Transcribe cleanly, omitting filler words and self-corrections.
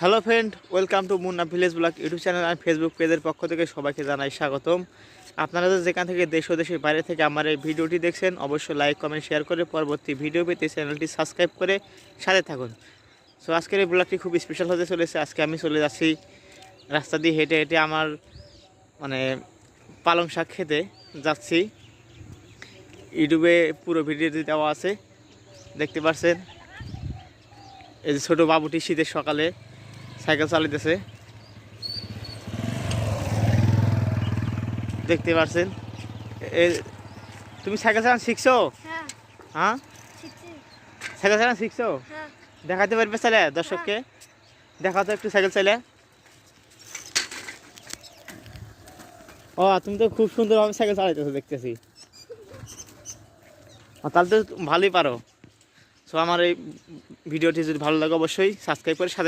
Hello friend, welcome to Munna village blog YouTube channel আর Facebook পেজের পক্ষ থেকে সবাইকে জানাই স্বাগতম। আপনারা যেখান থেকে দেশ ও দেশের বাইরে থেকে আমার এই ভিডিওটি দেখছেন, অবশ্যই লাইক কমেন্ট শেয়ার করে পরবর্তী ভিডিও পেতে চ্যানেলটি সাবস্ক্রাইব করে সাথে থাকুন। সো আজকের এই ব্লগটি খুব স্পেশাল হতে চলেছে। আজকে আমি চলে যাচ্ছি রাস্তা দিয়ে হেঁটে হেঁটে আমার মানে পালং শাক খেতে যাচ্ছি। ইউটিউবে পুরো ভিডিওটি দেওয়া আছে, দেখতে পাচ্ছেন। এই যে ছোটো বাবুটি শীতের সকালে সাইকেল চালাইতেছে, দেখতে পাচ্ছেন। তুমি সাইকেল চালানো শিখছো? হ্যাঁ, হ্যাঁ, শিখছি। সাইকেল চালানো শিখছো? হ্যাঁ, দেখাতে পারবে চাইলে দর্শককে? দেখাও তো একটু সাইকেল চাইলে। ও, তুমি তো খুব সুন্দরভাবে সাইকেল চালাইতেছো দেখতেছি। তাহলে তো ভালোই পারো। সো আমার এই ভিডিওটি যদি ভালো লাগে অবশ্যই সাবস্ক্রাইব করে সাথে